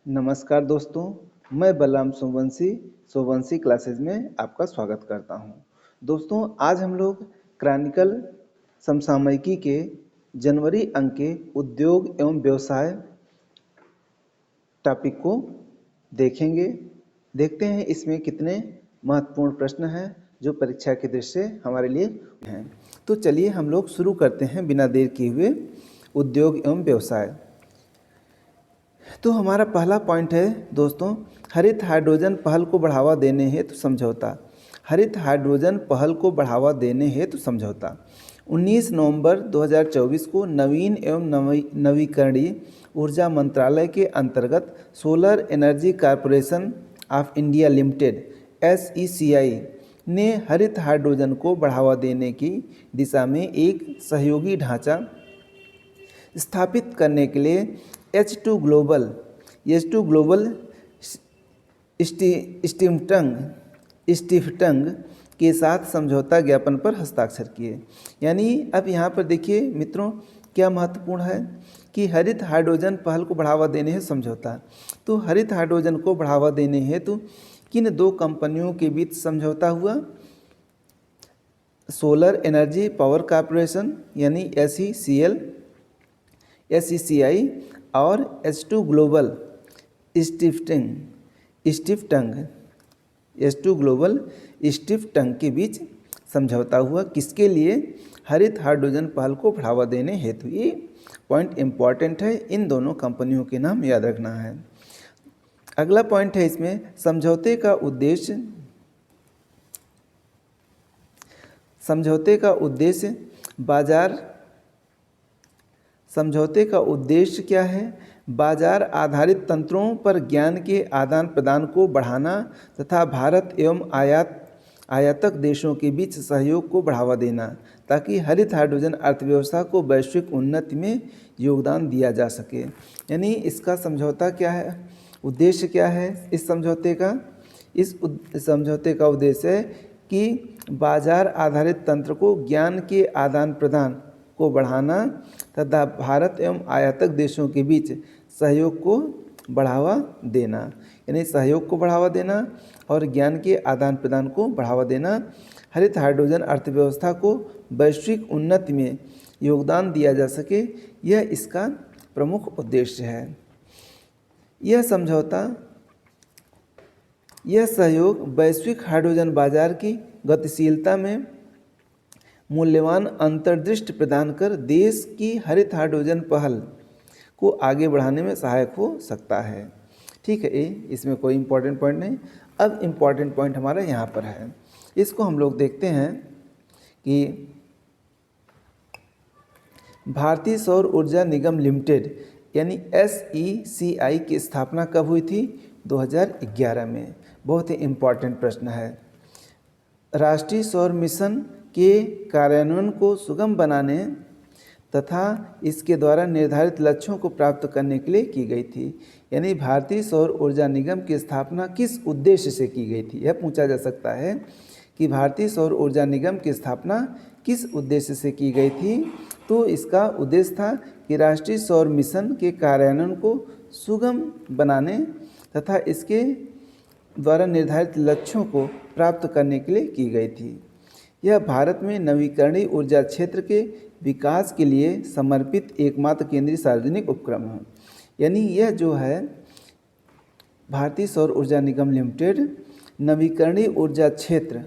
नमस्कार दोस्तों, मैं बलराम सोमवंशी क्लासेज में आपका स्वागत करता हूं। दोस्तों, आज हम लोग क्रॉनिकल समसामयिकी के जनवरी अंक के उद्योग एवं व्यवसाय टॉपिक को देखेंगे। देखते हैं इसमें कितने महत्वपूर्ण प्रश्न हैं जो परीक्षा की दृष्टि से हमारे लिए हैं। तो चलिए हम लोग शुरू करते हैं बिना देर किए हुए उद्योग एवं व्यवसाय। तो हमारा पहला पॉइंट है दोस्तों, हरित हाइड्रोजन पहल को बढ़ावा देने हेतु समझौता। हरित हाइड्रोजन पहल को बढ़ावा देने हेतु समझौता 19 नवंबर 2024 को नवीन एवं नवीकरणीय ऊर्जा मंत्रालय के अंतर्गत solar energy corporation of India limited SECI ने हरित हाइड्रोजन को बढ़ावा देने की दिशा में एक सहयोगी ढांचा स्थापित करने के लिए H2 ग्लोबल स्टीफटंग के साथ समझौता ज्ञापन पर हस्ताक्षर किए। यानी अब यहाँ पर देखिए मित्रों, क्या महत्वपूर्ण है कि हरित हाइड्रोजन पहल को बढ़ावा देने हेतु समझौता। तो हरित हाइड्रोजन को बढ़ावा देने हेतु किन दो कंपनियों के बीच समझौता हुआ? सोलर एनर्जी पावर कॉरपोरेशन यानी SECI और H2 ग्लोबल स्टीफटंग के बीच समझौता हुआ। किसके लिए? हरित हाइड्रोजन पहल को बढ़ावा देने हेतु। ये पॉइंट इम्पॉर्टेंट है, इन दोनों कंपनियों के नाम याद रखना है। अगला पॉइंट है इसमें, समझौते का उद्देश्य क्या है? बाजार आधारित तंत्रों पर ज्ञान के आदान प्रदान को बढ़ाना तथा भारत एवं आयातक देशों के बीच सहयोग को बढ़ावा देना, ताकि हरित हाइड्रोजन अर्थव्यवस्था को वैश्विक उन्नति में योगदान दिया जा सके। यानी इसका समझौता क्या है, उद्देश्य क्या है इस समझौते का? इस समझौते का उद्देश्य है कि बाजार आधारित तंत्र को ज्ञान के आदान प्रदान को बढ़ाना तथा भारत एवं आयातक देशों के बीच सहयोग को बढ़ावा देना। यानी सहयोग को बढ़ावा देना और ज्ञान के आदान प्रदान को बढ़ावा देना, हरित हाइड्रोजन अर्थव्यवस्था को वैश्विक उन्नति में योगदान दिया जा सके, यह इसका प्रमुख उद्देश्य है। यह सहयोग वैश्विक हाइड्रोजन बाजार की गतिशीलता में मूल्यवान अंतर्दृष्टि प्रदान कर देश की हरित हाइड्रोजन पहल को आगे बढ़ाने में सहायक हो सकता है। ठीक है, इसमें कोई इम्पोर्टेंट पॉइंट नहीं। अब इम्पोर्टेंट पॉइंट हमारा यहाँ पर है, इसको हम लोग देखते हैं कि भारतीय सौर ऊर्जा निगम लिमिटेड यानी SECI की स्थापना कब हुई थी? 2011 में। बहुत ही इम्पोर्टेंट प्रश्न है। राष्ट्रीय सौर मिशन के कार्यान्वयन को सुगम बनाने तथा इसके द्वारा निर्धारित लक्ष्यों को प्राप्त करने के लिए की गई थी। यानी भारतीय सौर ऊर्जा निगम की स्थापना किस उद्देश्य से की गई थी? यह पूछा जा सकता है कि भारतीय सौर ऊर्जा निगम की स्थापना किस उद्देश्य से की गई थी? तो इसका उद्देश्य था कि राष्ट्रीय सौर मिशन के कार्यान्वयन को सुगम बनाने तथा इसके द्वारा निर्धारित लक्ष्यों को प्राप्त करने के लिए की गई थी। यह भारत में नवीकरणीय ऊर्जा क्षेत्र के विकास के लिए समर्पित एकमात्र केंद्रीय सार्वजनिक उपक्रम है। यानी यह जो है भारतीय सौर ऊर्जा निगम लिमिटेड नवीकरणीय ऊर्जा क्षेत्र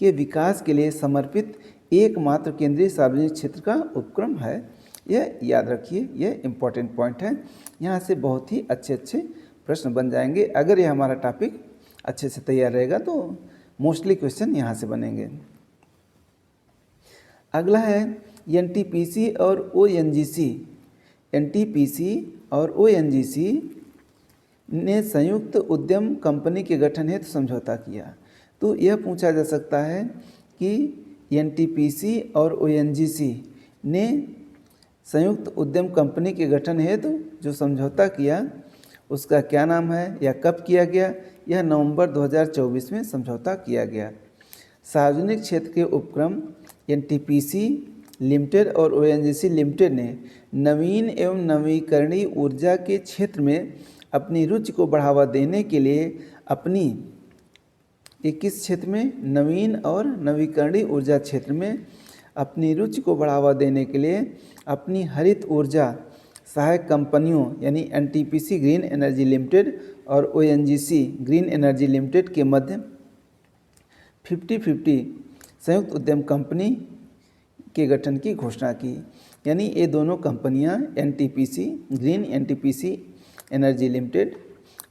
के विकास के लिए समर्पित एकमात्र केंद्रीय सार्वजनिक क्षेत्र का उपक्रम है। यह याद रखिए, यह इम्पोर्टेंट पॉइंट है। यहाँ से बहुत ही अच्छे प्रश्न बन जाएंगे। अगर यह हमारा टॉपिक अच्छे से तैयार रहेगा तो मोस्टली क्वेश्चन यहाँ से बनेंगे। अगला है NTPC और ONGC। NTPC और ONGC ने संयुक्त उद्यम कंपनी के गठन हेतु समझौता किया। तो यह पूछा जा सकता है कि NTPC और ONGC ने संयुक्त उद्यम कंपनी के गठन हेतु जो समझौता किया उसका क्या नाम है या कब किया गया? यह नवंबर 2024 में समझौता किया गया। सार्वजनिक क्षेत्र के उपक्रम NTPC लिमिटेड और ONGC लिमिटेड ने नवीन एवं नवीकरणीय ऊर्जा के क्षेत्र में अपनी रुचि को बढ़ावा देने के लिए अपनी किस क्षेत्र में, नवीन और नवीकरणीय ऊर्जा क्षेत्र में अपनी रुचि को बढ़ावा देने के लिए अपनी हरित ऊर्जा सहायक कंपनियों यानी एनटीपीसी ग्रीन एनर्जी लिमिटेड और ओएनजीसी ग्रीन एनर्जी लिमिटेड के मध्य 50-50 संयुक्त उद्यम कंपनी के गठन की घोषणा की। यानी ये दोनों कंपनियां एनटीपीसी एनर्जी लिमिटेड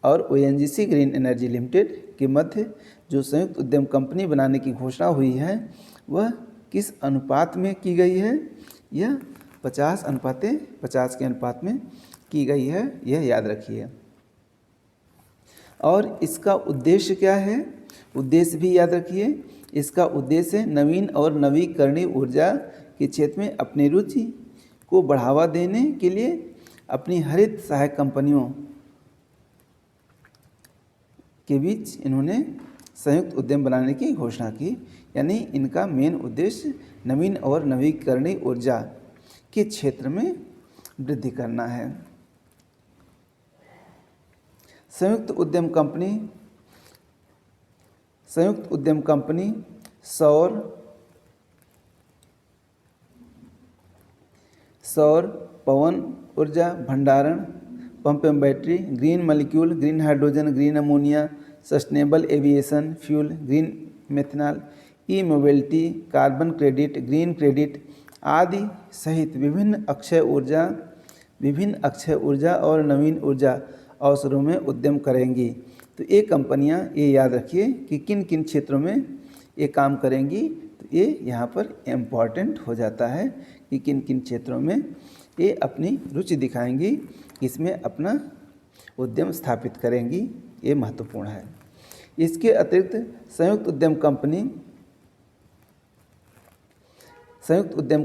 और ओएनजीसी ग्रीन एनर्जी लिमिटेड के मध्य जो संयुक्त उद्यम कंपनी बनाने की घोषणा हुई है वह किस अनुपात में की गई है? यह 50:50 के अनुपात में की गई है, यह याद रखिए। और इसका उद्देश्य क्या है? उद्देश्य भी याद रखिए। इसका उद्देश्य नवीन और नवीकरणीय ऊर्जा के क्षेत्र में अपनी रुचि को बढ़ावा देने के लिए अपनी हरित सहायक कंपनियों के बीच इन्होंने संयुक्त उद्यम बनाने की घोषणा की। यानी इनका मेन उद्देश्य नवीन और नवीकरणीय ऊर्जा के क्षेत्र में वृद्धि करना है। संयुक्त उद्यम कंपनी सौर पवन ऊर्जा भंडारण, पंप एवं battery, green molecule, green hydrogen, green ammonia, sustainable aviation fuel, green methanol, e mobility, carbon credit, green credit आदि सहित विभिन्न अक्षय ऊर्जा और नवीन ऊर्जा अवसरों में उद्यम करेंगी। तो ये कंपनियां ये याद रखिए कि किन किन क्षेत्रों में ये काम करेंगी। तो ये यहाँ पर इम्पॉर्टेंट हो जाता है कि किन किन क्षेत्रों में ये अपनी रुचि दिखाएंगी, इसमें अपना उद्यम स्थापित करेंगी, ये महत्वपूर्ण है। इसके अतिरिक्त संयुक्त उद्यम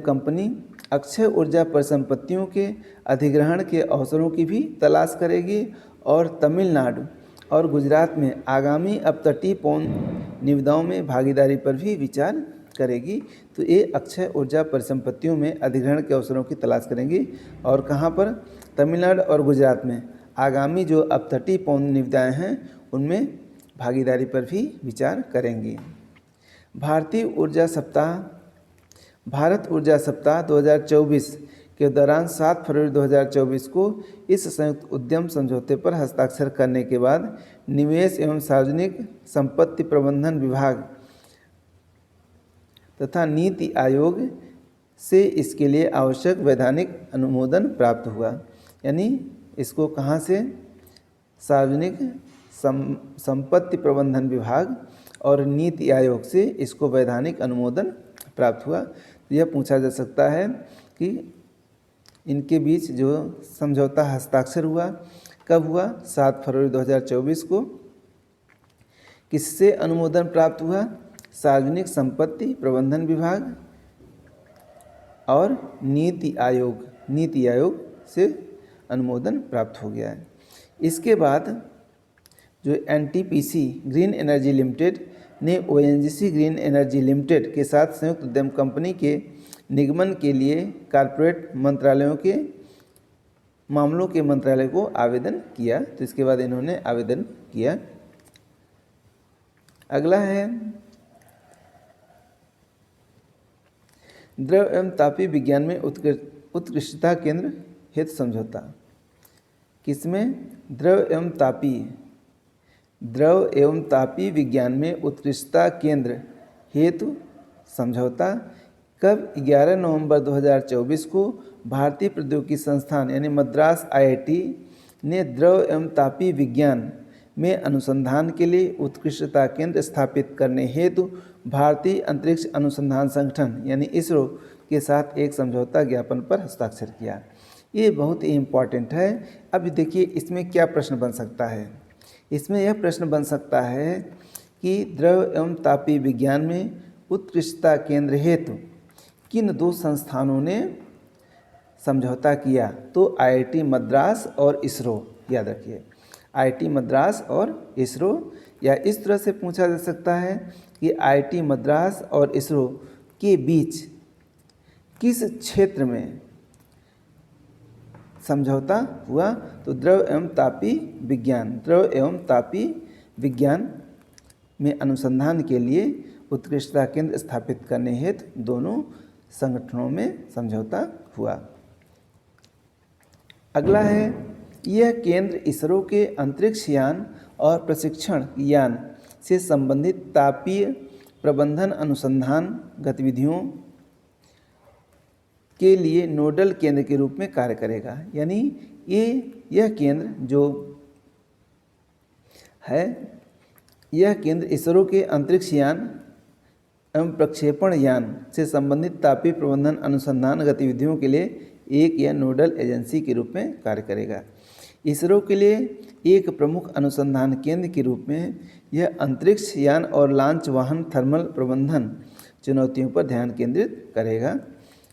कंपनी अक्षय ऊर्जा परिसंपत्तियों के अधिग्रहण के अवसरों की भी तलाश करेगी और तमिलनाडु और गुजरात में आगामी अपतटीय पवन निविदाओं में भागीदारी पर भी विचार करेगी। तो ये अक्षय ऊर्जा परिसंपत्तियों में अधिग्रहण के अवसरों की तलाश करेंगी और कहाँ पर? तमिलनाडु और गुजरात में आगामी जो अपतटीय पवन निविदाएँ हैं उनमें भागीदारी पर भी विचार करेंगी। भारत ऊर्जा सप्ताह 2024 के दौरान 7 फरवरी 2024 को इस संयुक्त उद्यम समझौते पर हस्ताक्षर करने के बाद निवेश एवं सार्वजनिक संपत्ति प्रबंधन विभाग तथा नीति आयोग से इसके लिए आवश्यक वैधानिक अनुमोदन प्राप्त हुआ। यानी इसको कहाँ से? सार्वजनिक संपत्ति प्रबंधन विभाग और नीति आयोग से इसको वैधानिक अनुमोदन प्राप्त हुआ। तो यह पूछा जा सकता है कि इनके बीच जो समझौता हस्ताक्षर हुआ कब हुआ? 7 फरवरी 2024 को। किससे अनुमोदन प्राप्त हुआ? सार्वजनिक संपत्ति प्रबंधन विभाग और नीति आयोग से अनुमोदन प्राप्त हो गया है। इसके बाद जो एनटीपीसी ग्रीन एनर्जी लिमिटेड ने ओएनजीसी ग्रीन एनर्जी लिमिटेड के साथ संयुक्त उद्यम कंपनी के निगमन के लिए कॉर्पोरेट मंत्रालयों के मामलों के मंत्रालय को आवेदन किया। तो इसके बाद इन्होंने आवेदन किया। अगला है द्रव एवं तापीय विज्ञान में उत्कृष्टता केंद्र हेतु समझौता। किसमें? द्रव एवं तापीय विज्ञान में उत्कृष्टता केंद्र हेतु समझौता कब? 11 नवंबर 2024 को भारतीय प्रौद्योगिकी संस्थान यानी मद्रास आईआईटी ने द्रव एवं तापीय विज्ञान में अनुसंधान के लिए उत्कृष्टता केंद्र स्थापित करने हेतु भारतीय अंतरिक्ष अनुसंधान संगठन यानी इसरो के साथ एक समझौता ज्ञापन पर हस्ताक्षर किया। ये बहुत ही इम्पॉर्टेंट है। अब देखिए इसमें क्या प्रश्न बन सकता है। इसमें यह प्रश्न बन सकता है कि द्रव एवं तापीय विज्ञान में उत्कृष्टता केंद्र हेतु किन दो संस्थानों ने समझौता किया? तो आईआईटी मद्रास और इसरो। याद रखिए आईआईटी मद्रास और इसरो। या इस तरह से पूछा जा सकता है कि आईआईटी मद्रास और इसरो के बीच किस क्षेत्र में समझौता हुआ। तो द्रव एवं तापी विज्ञान में अनुसंधान के लिए उत्कृष्टता केंद्र स्थापित करने हेतु दोनों संगठनों में समझौता हुआ। अगला है, यह केंद्र इसरो के अंतरिक्ष यान और प्रशिक्षण यान से संबंधित तापीय प्रबंधन अनुसंधान गतिविधियों के लिए नोडल केंद्र के रूप में कार्य करेगा। यानी यह केंद्र जो है, यह केंद्र इसरो के अंतरिक्ष यान एवं प्रक्षेपण यान से संबंधित तापीय प्रबंधन अनुसंधान गतिविधियों के लिए एक या नोडल एजेंसी के रूप में कार्य करेगा। इसरो के लिए एक प्रमुख अनुसंधान केंद्र के रूप में यह अंतरिक्ष यान और लॉन्च वाहन थर्मल प्रबंधन चुनौतियों पर ध्यान केंद्रित करेगा।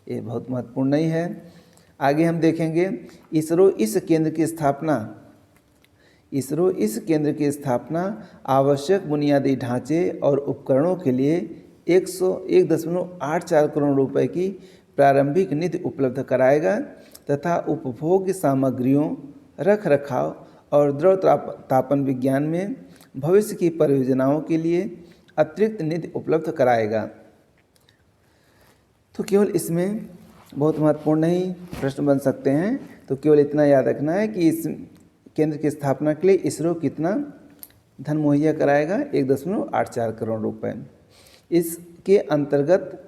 ये बहुत महत्वपूर्ण नहीं है। आगे हम देखेंगे, इसरो इस केंद्र की स्थापना आवश्यक बुनियादी ढांचे और उपकरणों के लिए 101.84 करोड़ रुपए की प्रारंभिक निधि उपलब्ध कराएगा तथा उपभोग्य सामग्रियों, रख रखाव और द्रव तापन विज्ञान में भविष्य की परियोजनाओं के लिए अतिरिक्त निधि उपलब्ध कराएगा। तो केवल इसमें बहुत महत्वपूर्ण नहीं प्रश्न बन सकते हैं, तो केवल इतना याद रखना है कि इस केंद्र की स्थापना के लिए इसरो कितना धन मुहैया कराएगा, 1.84 करोड़ रुपए। इसके अंतर्गत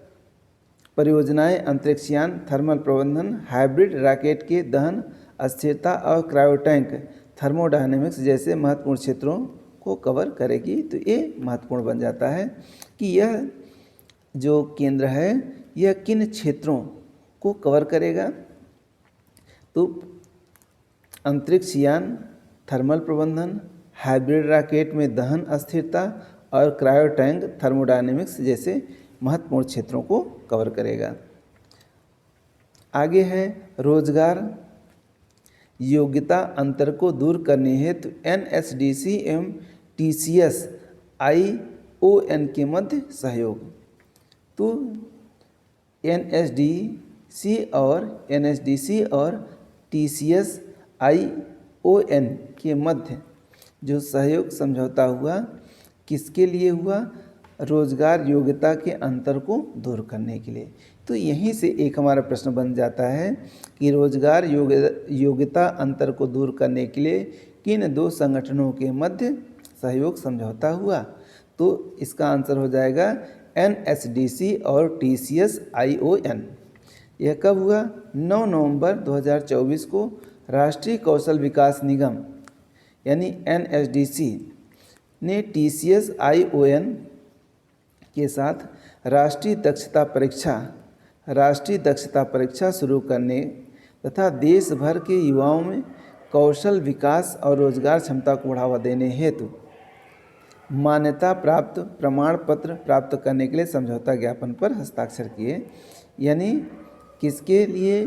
परियोजनाएं अंतरिक्ष यान, थर्मल प्रबंधन, हाइब्रिड रॉकेट के दहन, अस्थिरता और क्रायोटैंक थर्मोडायनेमिक्स जैसे महत्वपूर्ण क्षेत्रों को कवर करेगी। तो ये महत्वपूर्ण बन जाता है कि यह जो केंद्र है यह किन क्षेत्रों को कवर करेगा। तो अंतरिक्ष यान, थर्मल प्रबंधन, हाइब्रिड रॉकेट में दहन अस्थिरता और क्रायोटैंक थर्मोडायनेमिक्स जैसे महत्वपूर्ण क्षेत्रों को कवर करेगा। आगे है, रोजगार योग्यता अंतर को दूर करने हेतु NSDC एवं TCS ION के मध्य सहयोग। तो NSDC और TCS ION के मध्य जो सहयोग समझौता हुआ, किसके लिए हुआ? रोजगार योग्यता के अंतर को दूर करने के लिए। तो यहीं से एक हमारा प्रश्न बन जाता है कि रोजगार योग्यता अंतर को दूर करने के लिए किन दो संगठनों के मध्य सहयोग समझौता हुआ? तो इसका आंसर हो जाएगा NSDC और TCS ION। यह कब हुआ? 9 नवंबर 2024 को राष्ट्रीय कौशल विकास निगम यानी NSDC ने TCS ION के साथ राष्ट्रीय दक्षता परीक्षा शुरू करने तथा देश भर के युवाओं में कौशल विकास और रोजगार क्षमता को बढ़ावा देने हेतु मान्यता प्राप्त प्रमाण पत्र प्राप्त करने के लिए समझौता ज्ञापन पर हस्ताक्षर किए। यानी किसके लिए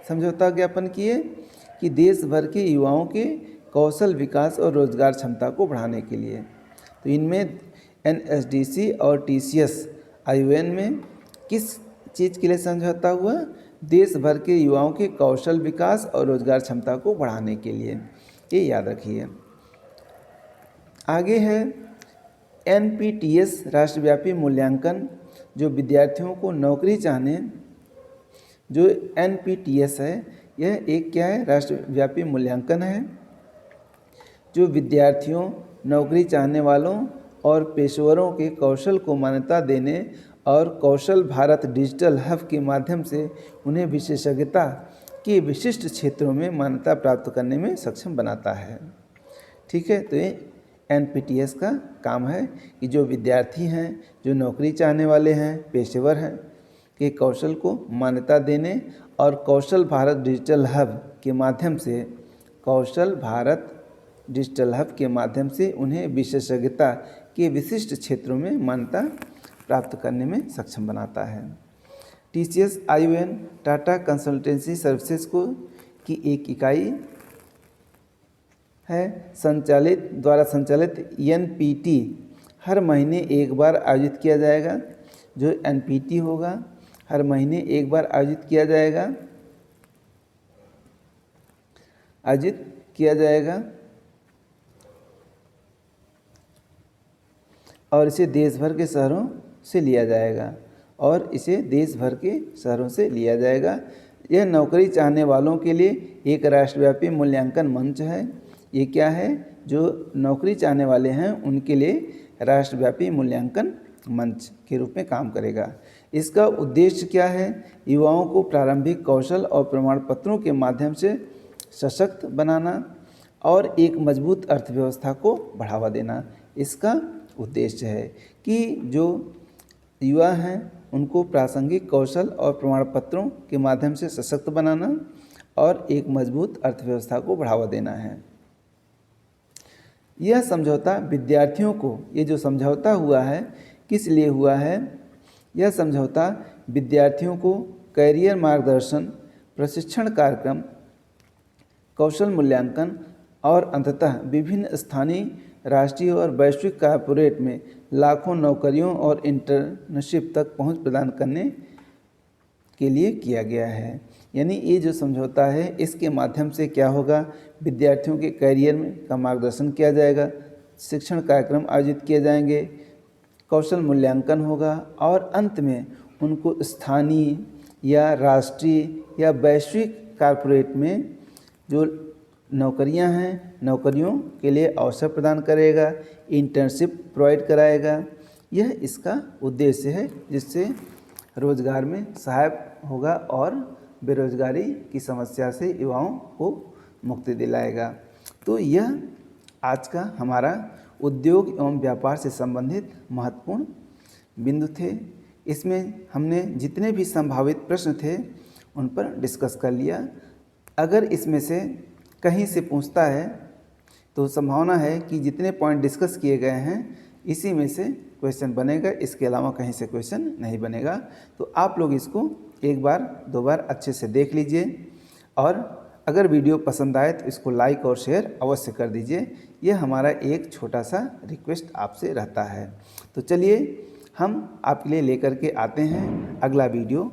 समझौता ज्ञापन किए? कि देश भर के युवाओं के कौशल विकास और रोजगार क्षमता को बढ़ाने के लिए। तो इनमें NSDC और TCS ION में किस चीज़ के लिए समझौता हुआ? देश भर के युवाओं के कौशल विकास और रोजगार क्षमता को बढ़ाने के लिए। ये याद रखिए। आगे है NPTES राष्ट्रव्यापी मूल्यांकन, जो विद्यार्थियों को नौकरी चाहने, जो NPTES है यह एक क्या है? राष्ट्रव्यापी मूल्यांकन है जो विद्यार्थियों, नौकरी चाहने वालों और पेशेवरों के कौशल को मान्यता देने और कौशल भारत डिजिटल हब के माध्यम से उन्हें विशेषज्ञता के विशिष्ट क्षेत्रों में मान्यता प्राप्त करने में सक्षम बनाता है। ठीक है, तो ये NPTES का काम है कि जो विद्यार्थी हैं, जो नौकरी चाहने वाले हैं, पेशेवर हैं, के कौशल को मान्यता देने और कौशल भारत डिजिटल हब के माध्यम से उन्हें विशेषज्ञता के विशिष्ट क्षेत्रों में मान्यता प्राप्त करने में सक्षम बनाता है। TCS ION Tata consultancy services को की एक इकाई है। द्वारा संचालित NPT हर महीने एक बार आयोजित किया जाएगा। जो NPT होगा हर महीने एक बार आयोजित किया जाएगा। आयोजित किया जाएगा और इसे देश भर के शहरों से लिया जाएगा यह नौकरी चाहने वालों के लिए एक राष्ट्रव्यापी मूल्यांकन मंच है। ये क्या है? जो नौकरी चाहने वाले हैं उनके लिए राष्ट्रव्यापी मूल्यांकन मंच के रूप में काम करेगा। इसका उद्देश्य क्या है? युवाओं को प्रारंभिक कौशल और प्रमाण पत्रों के माध्यम से सशक्त बनाना और एक मजबूत अर्थव्यवस्था को बढ़ावा देना इसका उद्देश्य है कि जो युवा हैं उनको प्रासंगिक कौशल और प्रमाण पत्रों के माध्यम से सशक्त बनाना और एक मजबूत अर्थव्यवस्था को बढ़ावा देना है। यह समझौता विद्यार्थियों को, ये जो समझौता हुआ है किस लिए हुआ है? यह समझौता विद्यार्थियों को कैरियर मार्गदर्शन, प्रशिक्षण कार्यक्रम, कौशल मूल्यांकन और अंततः विभिन्न स्थानीय, राष्ट्रीय और वैश्विक कॉर्पोरेट में लाखों नौकरियों और इंटर्नशिप तक पहुंच प्रदान करने के लिए किया गया है। यानी ये जो समझौता है इसके माध्यम से क्या होगा? विद्यार्थियों के कैरियर में का मार्गदर्शन किया जाएगा, शिक्षण कार्यक्रम आयोजित किए जाएंगे, कौशल मूल्यांकन होगा और अंत में उनको स्थानीय या राष्ट्रीय या वैश्विक कॉर्पोरेट में जो नौकरियां हैं, नौकरियों के लिए अवसर प्रदान करेगा, इंटर्नशिप प्रोवाइड कराएगा। यह इसका उद्देश्य है जिससे रोजगार में सहायक होगा और बेरोजगारी की समस्या से युवाओं को मुक्ति दिलाएगा। तो यह आज का हमारा उद्योग एवं व्यापार से संबंधित महत्वपूर्ण बिंदु थे। इसमें हमने जितने भी संभावित प्रश्न थे उन पर डिस्कस कर लिया। अगर इसमें से कहीं से पूछता है तो संभावना है कि जितने पॉइंट डिस्कस किए गए हैं इसी में से क्वेश्चन बनेगा, इसके अलावा कहीं से क्वेश्चन नहीं बनेगा। तो आप लोग इसको एक बार दो बार अच्छे से देख लीजिए और अगर वीडियो पसंद आए तो इसको लाइक और शेयर अवश्य कर दीजिए। यह हमारा एक छोटा सा रिक्वेस्ट आपसे रहता है। तो चलिए हम आपके लिए लेकर के आते हैं अगला वीडियो।